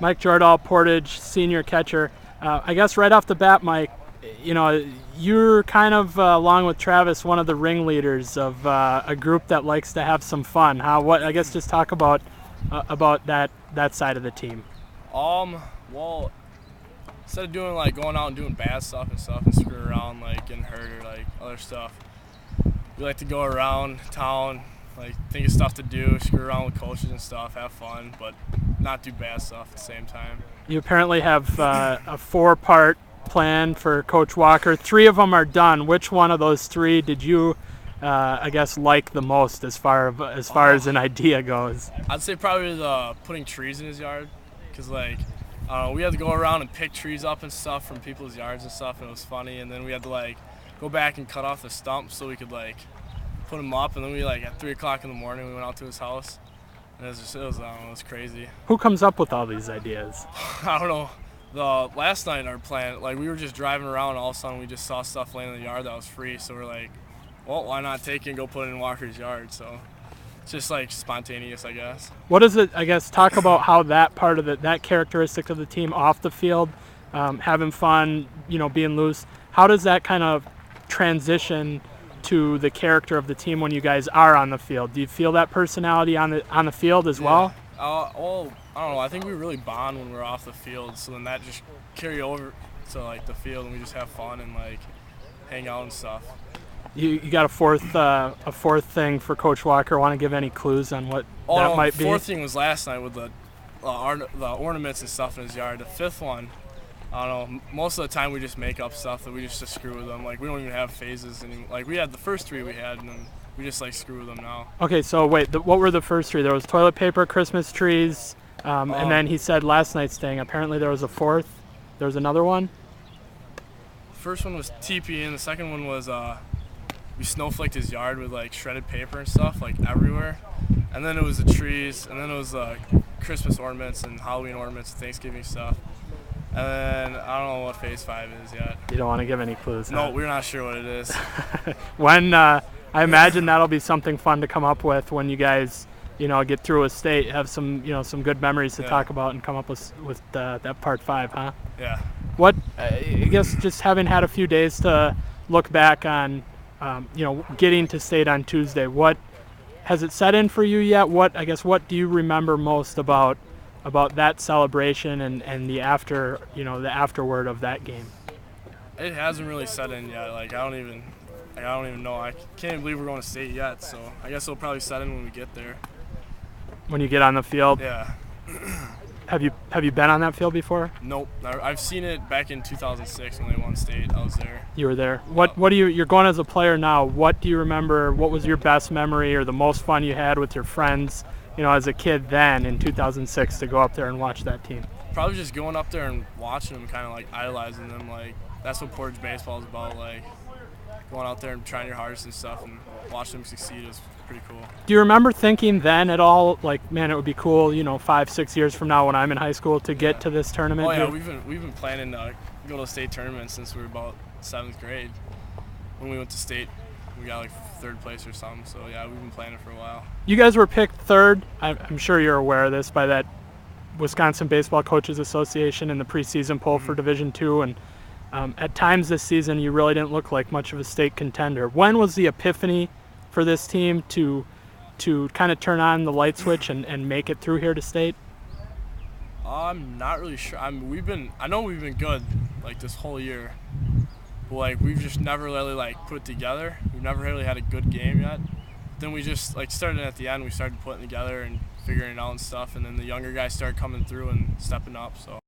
Mike Jordahl, Portage, senior catcher. I guess right off the bat, Mike, you're kind of, along with Travis, one of the ringleaders of a group that likes to have some fun. I guess just talk about that side of the team. Well, instead of doing going out and doing bad stuff and screwing around getting hurt or other stuff, we like to go around town, think of stuff to do, screw around with coaches and stuff, have fun, but not do bad stuff at the same time. You apparently have a 4-part plan for Coach Walker. 3 of them are done. Which one of those 3 did you, I guess, like the most as far as an idea goes? I'd say probably the putting trees in his yard, because we had to go around and pick trees up and stuff from people's yards and stuff, and it was funny. And then we had to go back and cut off the stumps so we could put them up. And then we at 3 o'clock in the morning we went out to his house, and it was crazy. Who comes up with all these ideas? I don't know. The last night our plan, we were just driving around, and all of a sudden we just saw stuff laying in the yard that was free. So we're like, well, why not take it and go put it in Walker's yard? So it's just spontaneous, I guess. What is it? I guess talk about how that part of that characteristic of the team off the field, having fun, being loose. How does that kind of transition to the character of the team when you guys are on the field? Do you feel that personality on the field as well? Well, I don't know. I think we really bond when we're off the field, so then that just carry over to the field, and we just have fun and hang out and stuff. You got a fourth thing for Coach Walker. Want to give any clues on what that might be? The 4th thing was last night with the ornaments and stuff in his yard. The 5th one, I don't know. Most of the time we just make up stuff that we just screw with them. We don't even have phases anymore. We had the first 3 we had, and then we just screw with them now. Okay, so wait, what were the first 3? There was toilet paper, Christmas trees, and then he said last night's thing. Apparently there was a 4th. There was another one. The first one was TP, and the second one was we snowflaked his yard with shredded paper and stuff everywhere. And then it was the trees, and then it was Christmas ornaments and Halloween ornaments and Thanksgiving stuff. And then I don't know what phase 5 is yet. You don't want to give any clues? No, huh? We're not sure what it is. When I imagine that'll be something fun to come up with when you guys, get through a state, have some good memories to talk about, and come up with that part 5, huh? Yeah. What I guess just having had a few days to look back on, getting to state on Tuesday, what has it set in for you yet? What do you remember most about that celebration and the afterword of that game? It hasn't really set in yet. I don't even know. I can't believe we're going to state yet. So I guess it'll probably set in when we get there. When you get on the field? Yeah. Have you been on that field before? Nope. I've seen it back in 2006 when they won state. I was there. You were there. You're going as a player now. What do you remember? What was your best memory or the most fun you had with your friends, as a kid then in 2006 to go up there and watch that team? Probably just going up there and watching them, kind of idolizing them. That's what Portage baseball is about. Going out there and trying your hardest and stuff, and watching them succeed is pretty cool. Do you remember thinking then at all, man, it would be cool, 5-6 years from now when I'm in high school to get to this tournament? Oh yeah, we've been planning to go to state tournaments since we were about 7th grade. When we went to state, we got 3rd place or something. So yeah, we've been planning for a while. You guys were picked 3rd. I'm sure you're aware of this by that Wisconsin Baseball Coaches Association in the preseason poll for Division II, and at times this season you really didn't look like much of a state contender. When was the epiphany for this team to kind of turn on the light switch and make it through here to state? I'm not really sure. I know we've been good this whole year, but we've just never really put it together. We've never really had a good game yet. Then we just started at the end. We started putting together and figuring it out and stuff, and then the younger guys started coming through and stepping up. So.